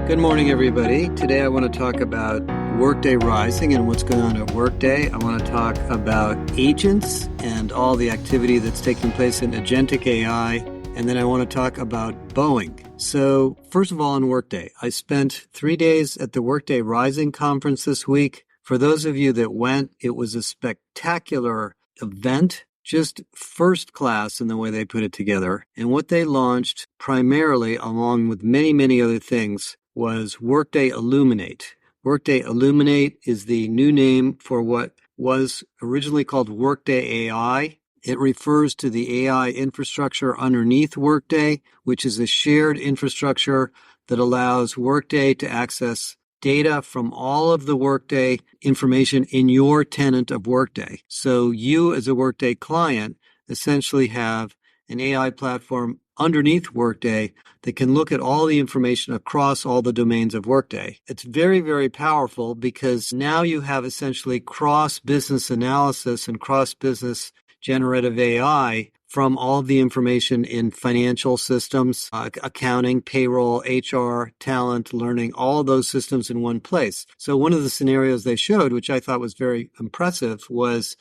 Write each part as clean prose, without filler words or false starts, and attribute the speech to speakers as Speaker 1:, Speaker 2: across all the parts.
Speaker 1: Good morning, everybody. Today I want to talk about Workday Rising and what's going on at Workday. I want to talk about agents and all the activity that's taking place in agentic AI. And then I want to talk about Boeing. So first of all, on Workday, I spent 3 days at the Workday Rising conference this week. For those of you that went, it was a spectacular event. Just first class in the way they put it together. And what they launched primarily, along with many, many other things, was Workday Illuminate. Workday Illuminate is the new name for what was originally called Workday AI. It refers to the AI infrastructure underneath Workday, which is a shared infrastructure that allows Workday to access data from all of the Workday information in your tenant of Workday. So you as a Workday client essentially have an AI platform underneath Workday that can look at all the information across all the domains of Workday. It's very, very powerful because now you have essentially cross-business analysis and cross-business generative AI from all of the information in financial systems, accounting, payroll, HR, talent, learning, all of those systems in one place. So one of the scenarios they showed, which I thought was very impressive, was,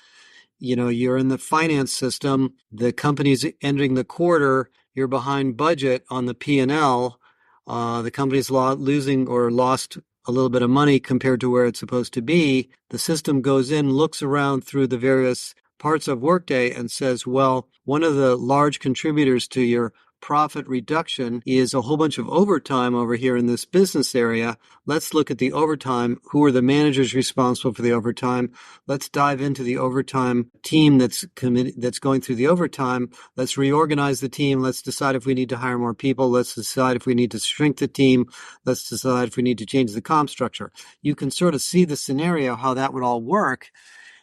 Speaker 1: you're in the finance system, the company's ending the quarter, you're behind budget on the P&L, the company's losing or lost a little bit of money compared to where it's supposed to be. The system goes in, looks around through the various parts of Workday and says, well, one of the large contributors to your profit reduction is a whole bunch of overtime over here in this business area. Let's look at the overtime. Who are the managers responsible for the overtime? Let's dive into the overtime team that's going through the overtime. Let's reorganize the team. Let's decide if we need to hire more people. Let's decide if we need to shrink the team. Let's decide if we need to change the comp structure. You can sort of see the scenario, how that would all work.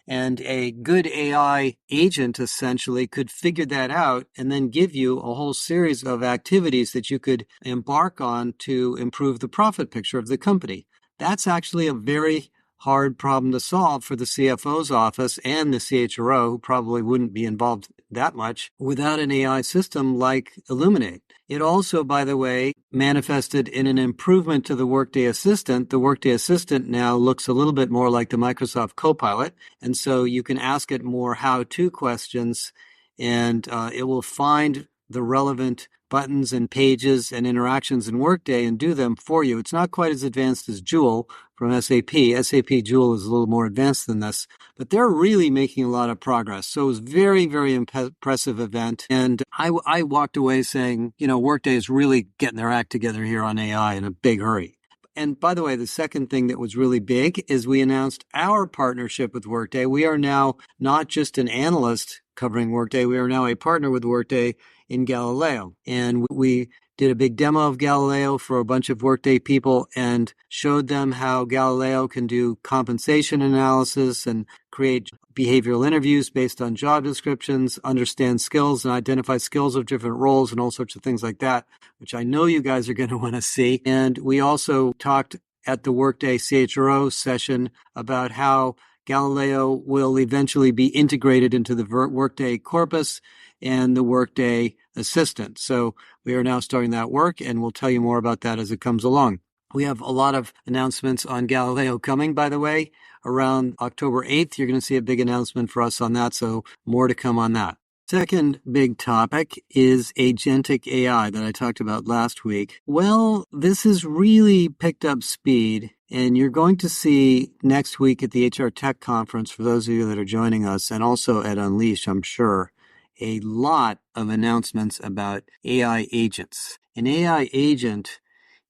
Speaker 1: And a good AI agent essentially could figure that out and then give you a whole series of activities that you could embark on to improve the profit picture of the company. That's actually a very hard problem to solve for the CFO's office and the CHRO, who probably wouldn't be involved that much without an AI system like Illuminate. It also, by the way, manifested in an improvement to the Workday Assistant. The Workday Assistant now looks a little bit more like the Microsoft Copilot, and so you can ask it more how-to questions, and it will find the relevant buttons and pages and interactions in Workday and do them for you. It's not quite as advanced as Joule from SAP. SAP Joule is a little more advanced than this, but they're really making a lot of progress. So it was a very, very impressive event. And I walked away saying, Workday is really getting their act together here on AI in a big hurry. And by the way, the second thing that was really big is we announced our partnership with Workday. We are now not just an analyst covering Workday. We are now a partner with Workday in Galileo. And we did a big demo of Galileo for a bunch of Workday people and showed them how Galileo can do compensation analysis and create behavioral interviews based on job descriptions, understand skills and identify skills of different roles and all sorts of things like that, which I know you guys are going to want to see. And we also talked at the Workday CHRO session about how Galileo will eventually be integrated into the Workday corpus and the Workday Assistant. So we are now starting that work, and we'll tell you more about that as it comes along. We have a lot of announcements on Galileo coming, by the way. Around October 8th, you're going to see a big announcement for us on that, so more to come on that. Second big topic is agentic AI that I talked about last week. Well, this has really picked up speed, and you're going to see next week at the HR Tech Conference, for those of you that are joining us, and also at Unleash, I'm sure, a lot of announcements about AI agents. An AI agent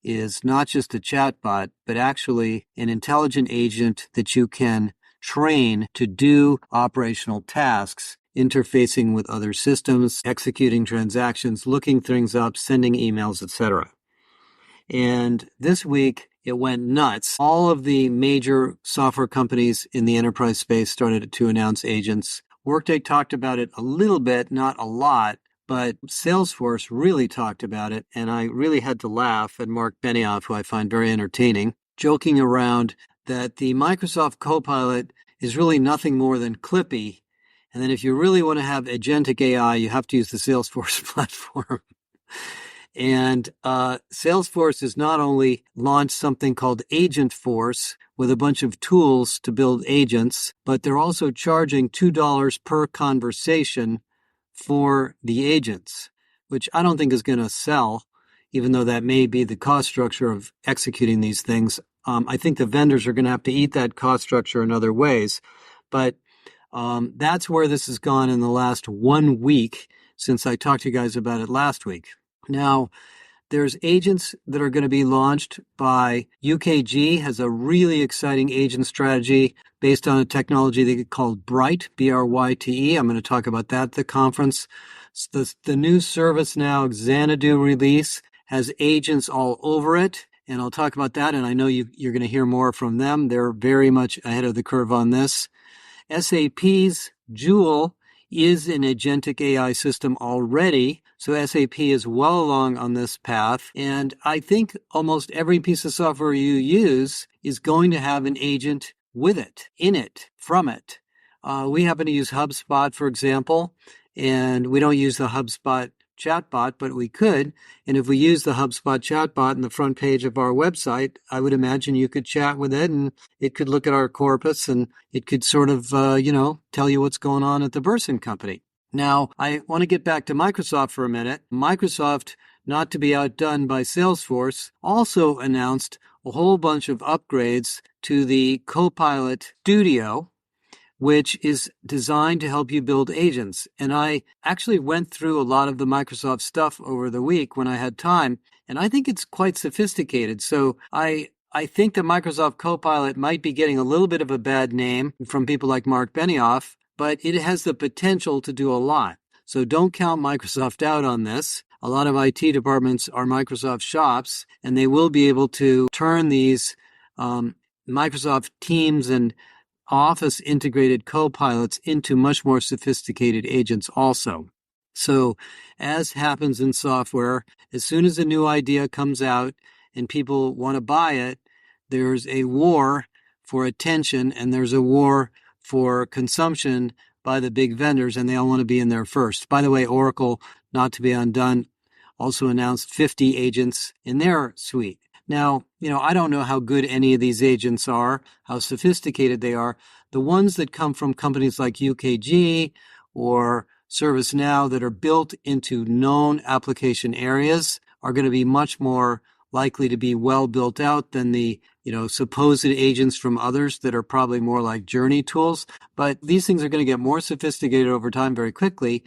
Speaker 1: is not just a chatbot, but actually an intelligent agent that you can train to do operational tasks, interfacing with other systems, executing transactions, looking things up, sending emails, etc. And this week, it went nuts. All of the major software companies in the enterprise space started to announce agents. Workday talked about it a little bit, not a lot, but Salesforce really talked about it, and I really had to laugh at Mark Benioff, who I find very entertaining, joking around that the Microsoft Copilot is really nothing more than Clippy, and then if you really want to have agentic AI, you have to use the Salesforce platform. And Salesforce has not only launched something called Agent Force with a bunch of tools to build agents, but they're also charging $2 per conversation for the agents, which I don't think is going to sell, even though that may be the cost structure of executing these things. I think the vendors are going to have to eat that cost structure in other ways. But that's where this has gone in the last 1 week since I talked to you guys about it last week. Now, there's agents that are going to be launched by UKG, has a really exciting agent strategy based on a technology they called Bright, B-R-Y-T-E. I'm going to talk about that at the conference. The new ServiceNow Xanadu release has agents all over it, and I'll talk about that, and I know you're going to hear more from them. They're very much ahead of the curve on this. SAP's Joule is an agentic AI system already, so SAP is well along on this path. And I think almost every piece of software you use is going to have an agent with it, in it, from it. We happen to use HubSpot, for example, and we don't use the HubSpot chatbot, but we could. And if we use the HubSpot chatbot in the front page of our website, I would imagine you could chat with it and it could look at our corpus and it could sort of, tell you what's going on at the Burson company. Now, I want to get back to Microsoft for a minute. Microsoft, not to be outdone by Salesforce, also announced a whole bunch of upgrades to the Copilot Studio, which is designed to help you build agents. And I actually went through a lot of the Microsoft stuff over the week when I had time, and I think it's quite sophisticated. So I think that Microsoft Copilot might be getting a little bit of a bad name from people like Mark Benioff, but it has the potential to do a lot. So don't count Microsoft out on this. A lot of IT departments are Microsoft shops, and they will be able to turn these Microsoft Teams and Office integrated co-pilots into much more sophisticated agents also. So as happens in software, as soon as a new idea comes out and people want to buy it, there's a war for attention and there's a war for consumption by the big vendors, and they all want to be in there first. By the way, Oracle, not to be undone, also announced 50 agents in their suite. Now, I don't know how good any of these agents are, how sophisticated they are. The ones that come from companies like UKG or ServiceNow that are built into known application areas are going to be much more likely to be well built out than the, supposed agents from others that are probably more like journey tools. But these things are going to get more sophisticated over time very quickly.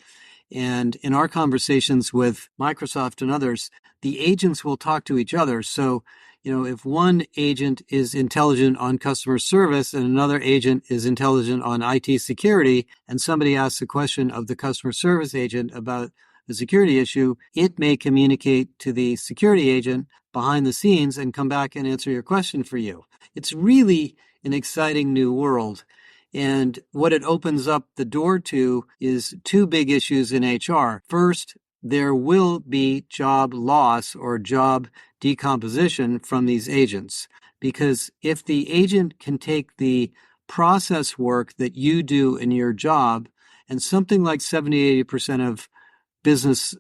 Speaker 1: And in our conversations with Microsoft and others, the agents will talk to each other. So, if one agent is intelligent on customer service and another agent is intelligent on IT security, and somebody asks a question of the customer service agent about the security issue, it may communicate to the security agent behind the scenes and come back and answer your question for you. It's really an exciting new world. And what it opens up the door to is two big issues in HR. First, there will be job loss or job decomposition from these agents. Because if the agent can take the process work that you do in your job, and something like 70-80% of business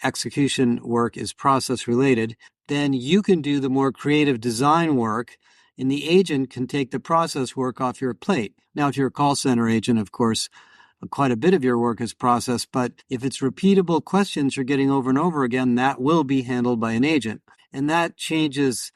Speaker 1: execution work is process related, then you can do the more creative design work, and the agent can take the process work off your plate. Now, if you're a call center agent, of course, quite a bit of your work is process, but if it's repeatable questions you're getting over and over again, that will be handled by an agent. And that changes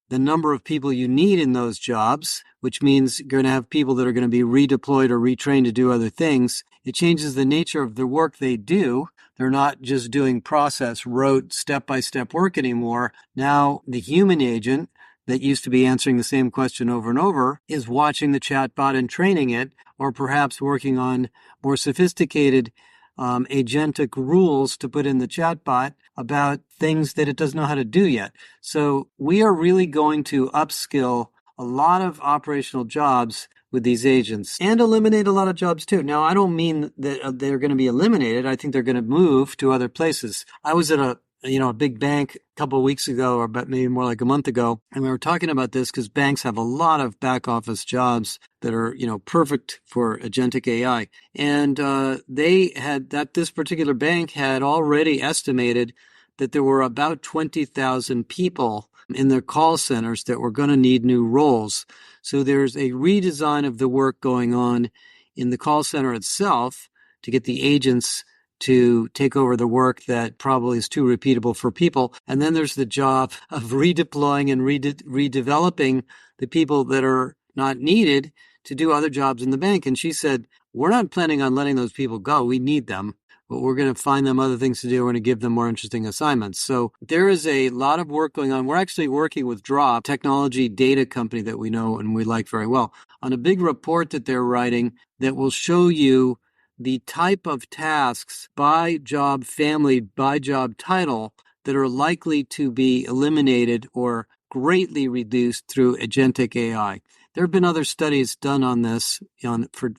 Speaker 1: the number of people you need in those jobs, which means you're going to have people that are going to be redeployed or retrained to do other things. It changes the nature of the work they do. They're not just doing process, rote, step-by-step work anymore. Now, the human agent that used to be answering the same question over and over is watching the chatbot and training it, or perhaps working on more sophisticated agentic rules to put in the chatbot about things that it doesn't know how to do yet. So we are really going to upskill a lot of operational jobs with these agents and eliminate a lot of jobs too. Now, I don't mean that they're going to be eliminated. I think they're going to move to other places. I was at a big bank a couple of weeks ago, or about maybe more like a month ago, and we were talking about this because banks have a lot of back office jobs that are, perfect for agentic AI. And this particular bank had already estimated that there were about 20,000 people in their call centers that were going to need new roles. So there's a redesign of the work going on in the call center itself to get the agents to take over the work that probably is too repeatable for people. And then there's the job of redeploying and redeveloping the people that are not needed to do other jobs in the bank. And she said, we're not planning on letting those people go. We need them, but we're going to find them other things to do. We're going to give them more interesting assignments. So there is a lot of work going on. We're actually working with Drop, technology data company that we know and we like very well, on a big report that they're writing that will show you the type of tasks by job family, by job title that are likely to be eliminated or greatly reduced through agentic AI. There have been other studies done on this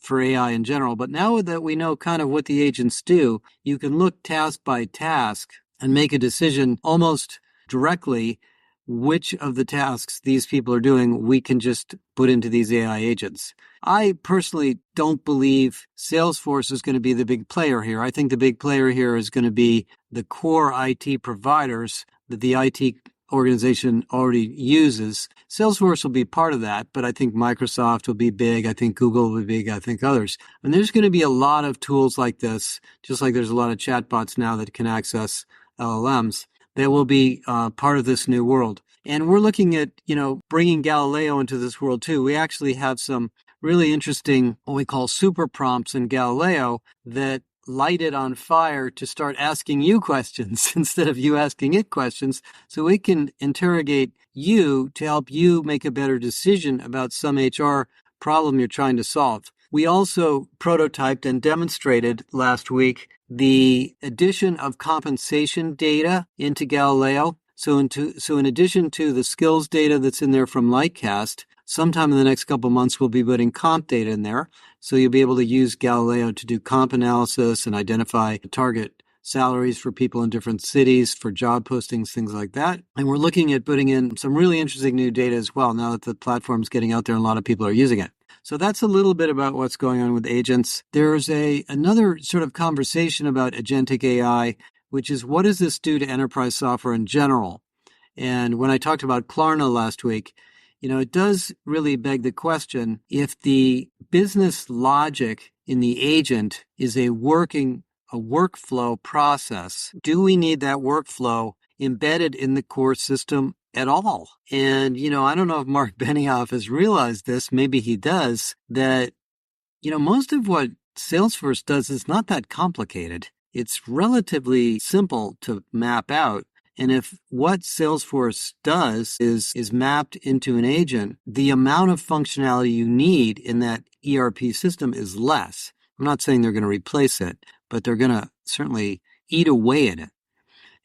Speaker 1: for AI in general, but now that we know kind of what the agents do, you can look task by task and make a decision almost directly which of the tasks these people are doing we can just put into these AI agents. I personally don't believe Salesforce is going to be the big player here. I think the big player here is going to be the core IT providers that the IT organization already uses. Salesforce will be part of that, but I think Microsoft will be big. I think Google will be big. I think others. And there's going to be a lot of tools like this, just like there's a lot of chatbots now that can access LLMs. That will be part of this new world. And we're looking at, bringing Galileo into this world too. We actually have some really interesting, what we call super prompts in Galileo that light it on fire to start asking you questions instead of you asking it questions. So it can interrogate you to help you make a better decision about some HR problem you're trying to solve. We also prototyped and demonstrated last week the addition of compensation data into Galileo. So in addition to the skills data that's in there from Lightcast, sometime in the next couple of months, we'll be putting comp data in there. So you'll be able to use Galileo to do comp analysis and identify target salaries for people in different cities, for job postings, things like that. And we're looking at putting in some really interesting new data as well now that the platform's getting out there and a lot of people are using it. So that's a little bit about what's going on with agents. There's another sort of conversation about agentic AI, which is what does this do to enterprise software in general? And when I talked about Klarna last week, it does really beg the question, if the business logic in the agent is a workflow process, do we need that workflow embedded in the core system at all? And, I don't know if Mark Benioff has realized this, maybe he does, that, most of what Salesforce does is not that complicated. It's relatively simple to map out. And if what Salesforce does is mapped into an agent, the amount of functionality you need in that ERP system is less. I'm not saying they're going to replace it, but they're going to certainly eat away at it.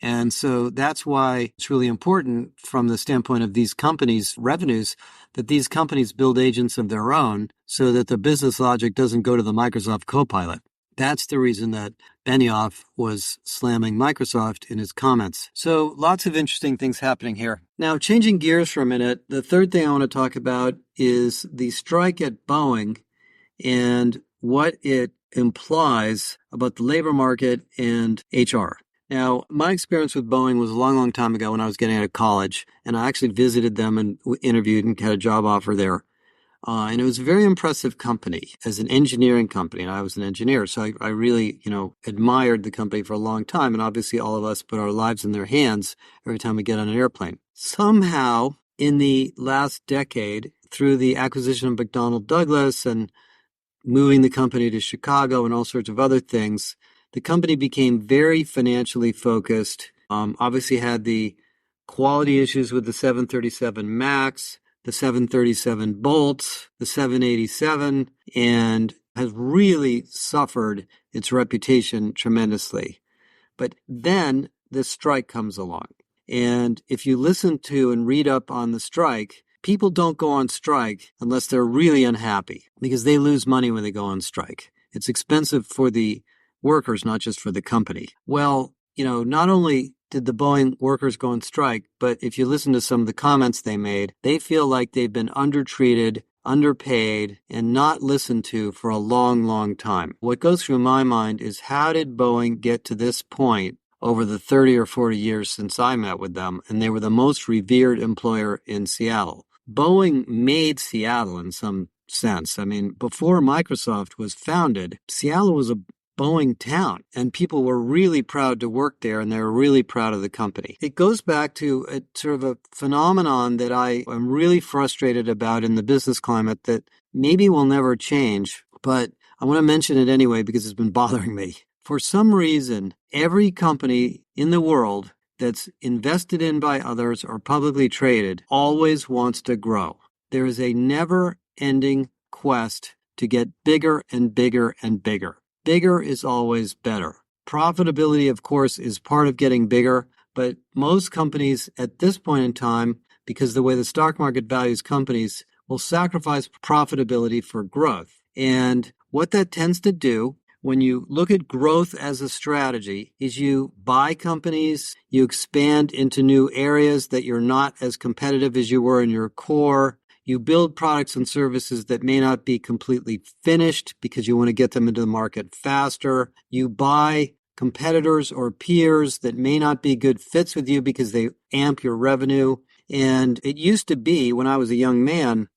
Speaker 1: And so that's why it's really important from the standpoint of these companies' revenues that these companies build agents of their own so that the business logic doesn't go to the Microsoft Copilot. That's the reason that Benioff was slamming Microsoft in his comments. So lots of interesting things happening here. Now, changing gears for a minute, the third thing I want to talk about is the strike at Boeing and what it implies about the labor market and HR. Now, my experience with Boeing was a long, long time ago when I was getting out of college, and I actually visited them and interviewed and had a job offer there. And it was a very impressive company as an engineering company. And I was an engineer. So I really, admired the company for a long time. And obviously all of us put our lives in their hands every time we get on an airplane. Somehow in the last decade, through the acquisition of McDonnell Douglas and moving the company to Chicago and all sorts of other things, the company became very financially focused. Obviously had the quality issues with the 737 MAX, the 737 Bolt, the 787, and has really suffered its reputation tremendously. But then this strike comes along. And if you listen to and read up on the strike, people don't go on strike unless they're really unhappy because they lose money when they go on strike. It's expensive for the workers, not just for the company. Well, not only did the Boeing workers go on strike, but if you listen to some of the comments they made, they feel like they've been undertreated, underpaid, and not listened to for a long, long time. What goes through my mind is how did Boeing get to this point over the 30 or 40 years since I met with them, and they were the most revered employer in Seattle. Boeing made Seattle in some sense. I mean, before Microsoft was founded, Seattle was a Boeing town, and people were really proud to work there, and they were really proud of the company. It goes back to a sort of a phenomenon that I am really frustrated about in the business climate that maybe will never change, but I want to mention it anyway because it's been bothering me. For some reason, every company in the world that's invested in by others or publicly traded always wants to grow. There is a never-ending quest to get bigger and bigger and bigger. Bigger is always better. Profitability, of course, is part of getting bigger, but most companies at this point in time, because the way the stock market values companies, will sacrifice profitability for growth. And what that tends to do when you look at growth as a strategy is you buy companies, you expand into new areas that you're not as competitive as you were in your core. You build products and services that may not be completely finished because you want to get them into the market faster. You buy competitors or peers that may not be good fits with you because they amp your revenue. And it used to be, when I was a young man,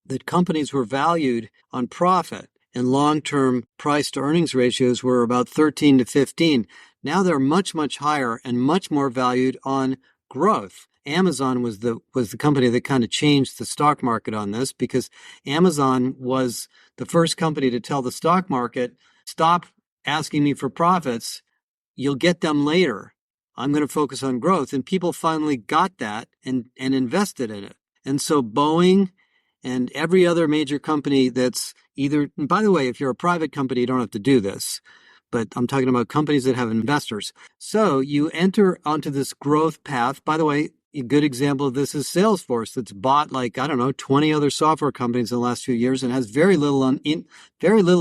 Speaker 1: that companies were valued on profit, and long-term price to earnings ratios were about 13 to 15. Now they're much, much higher and much more valued on growth. Amazon was the company that kind of changed the stock market on this, because Amazon was the first company to tell the stock market, stop asking me for profits. You'll get them later. I'm going to focus on growth. And people finally got that and invested in it. And so Boeing and every other major company that's either, and by the way, if you're a private company, you don't have to do this, but I'm talking about companies that have investors. So you enter onto this growth path. By the way, a good example of this is Salesforce, that's bought 20 other software companies in the last few years and has very little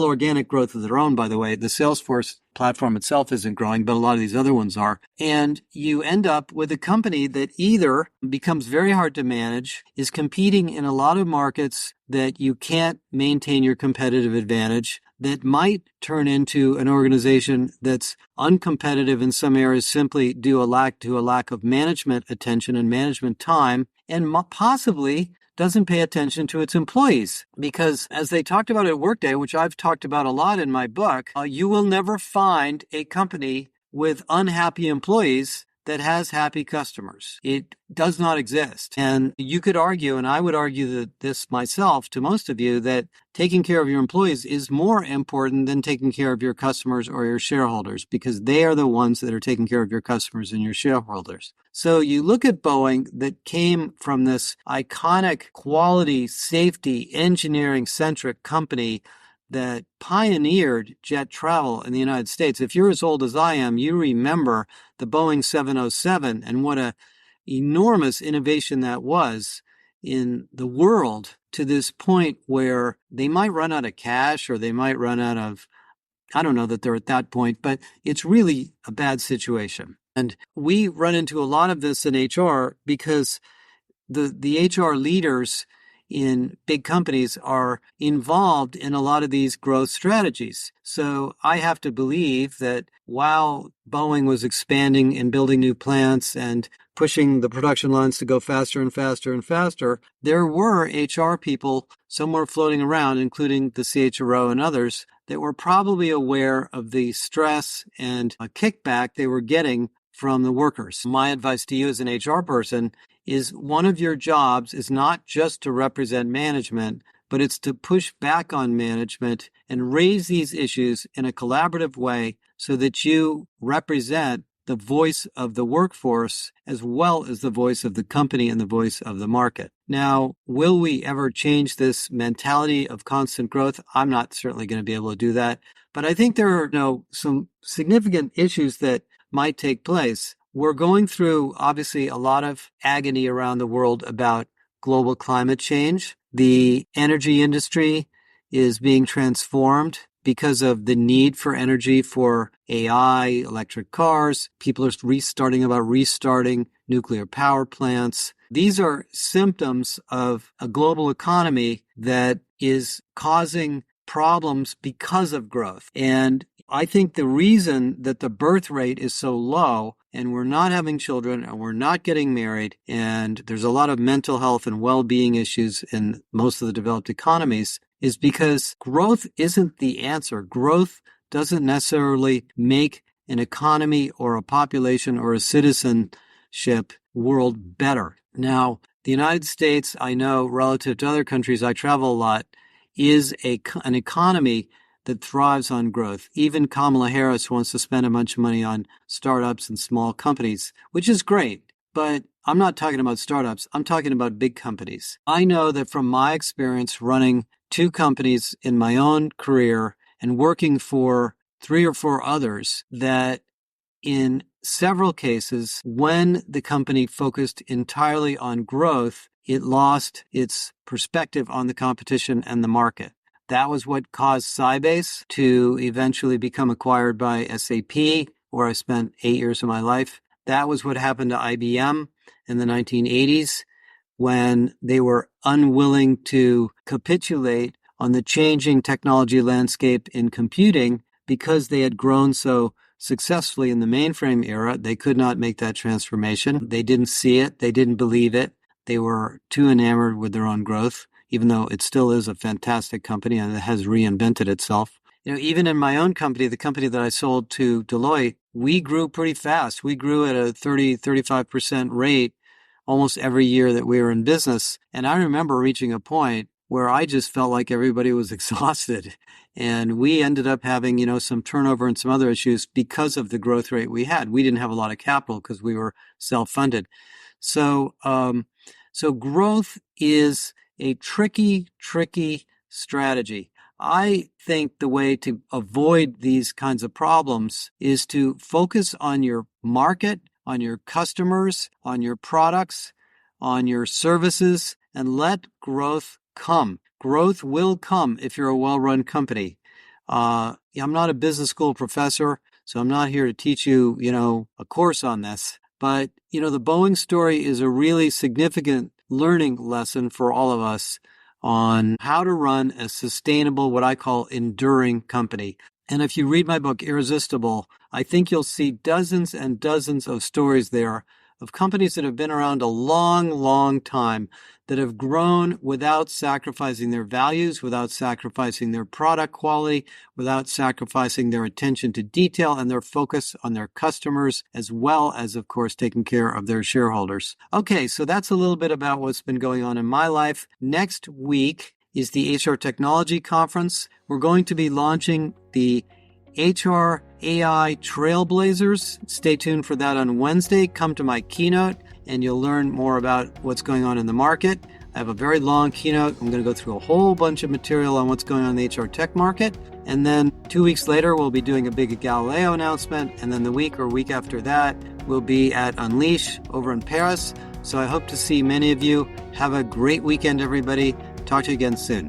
Speaker 1: organic growth of their own, by the way. The Salesforce platform itself isn't growing, but a lot of these other ones are. And you end up with a company that either becomes very hard to manage, is competing in a lot of markets that you can't maintain your competitive advantage, that might turn into an organization that's uncompetitive in some areas simply due to a lack of management attention and management time, and possibly doesn't pay attention to its employees. Because as they talked about at Workday, which I've talked about a lot in my book, you will never find a company with unhappy employees that has happy customers. It does not exist. And you could argue, and I would argue that this myself to most of you, that taking care of your employees is more important than taking care of your customers or your shareholders, because they are the ones that are taking care of your customers and your shareholders. So you look at Boeing, that came from this iconic quality, safety, engineering-centric company that pioneered jet travel in the United States. If you're as old as I am, you remember the Boeing 707 and what an enormous innovation that was in the world, to this point where they might run out of cash, or they might run out of, I don't know that they're at that point, but it's really a bad situation. And we run into a lot of this in HR because the HR leaders in big companies are involved in a lot of these growth strategies. So I have to believe that while Boeing was expanding and building new plants and pushing the production lines to go faster and faster and faster, there were HR people somewhere floating around, including the CHRO and others, that were probably aware of the stress and kickback they were getting from the workers. My advice to you as an HR person is, one of your jobs is not just to represent management, but it's to push back on management and raise these issues in a collaborative way so that you represent the voice of the workforce as well as the voice of the company and the voice of the market. Now, will we ever change this mentality of constant growth? I'm not certainly going to be able to do that, but I think there are some significant issues that might take place. We're going through, obviously, a lot of agony around the world about global climate change. The energy industry is being transformed because of the need for energy for AI, electric cars. People are restarting nuclear power plants. These are symptoms of a global economy that is causing problems because of growth. And I think the reason that the birth rate is so low and we're not having children and we're not getting married and there's a lot of mental health and well-being issues in most of the developed economies is because growth isn't the answer. Growth doesn't necessarily make an economy or a population or a citizenship world better. Now, the United States, I know relative to other countries, I travel a lot, is an economy that thrives on growth. Even Kamala Harris wants to spend a bunch of money on startups and small companies, which is great. But I'm not talking about startups. I'm talking about big companies. I know that from my experience running 2 companies in my own career and working for 3 or 4 others, that in several cases, when the company focused entirely on growth, it lost its perspective on the competition and the market. That was what caused Sybase to eventually become acquired by SAP, where I spent 8 years of my life. That was what happened to IBM in the 1980s when they were unwilling to capitulate on the changing technology landscape in computing because they had grown so successfully in the mainframe era. They could not make that transformation. They didn't see it. They didn't believe it. They were too enamored with their own growth, even though it still is a fantastic company and it has reinvented itself. Even in my own company, the company that I sold to Deloitte, we grew pretty fast. We grew at a 35% rate almost every year that we were in business. And I remember reaching a point where I just felt like everybody was exhausted. And we ended up having, some turnover and some other issues because of the growth rate we had. We didn't have a lot of capital because we were self-funded. So growth is a tricky strategy. I think the way to avoid these kinds of problems is to focus on your market, on your customers, on your products, on your services, and let growth come. Growth will come if you're a well-run company. I'm not a business school professor, so I'm not here to teach you, a course on this. But, the Boeing story is a really significant learning lesson for all of us on how to run a sustainable, what I call enduring company. And if you read my book, Irresistible, I think you'll see dozens and dozens of stories there of companies that have been around a long, long time, that have grown without sacrificing their values, without sacrificing their product quality, without sacrificing their attention to detail and their focus on their customers, as well as, of course, taking care of their shareholders. Okay, so that's a little bit about what's been going on in my life. Next week is the HR Technology Conference. We're going to be launching the HR AI Trailblazers. Stay tuned for that on Wednesday. Come to my keynote and you'll learn more about what's going on in the market. I have a very long keynote. I'm going to go through a whole bunch of material on what's going on in the HR tech market. And then 2 weeks later, we'll be doing a big Galileo announcement. And then the week or week after that, we'll be at Unleash over in Paris. So I hope to see many of you. Have a great weekend, everybody. Talk to you again soon.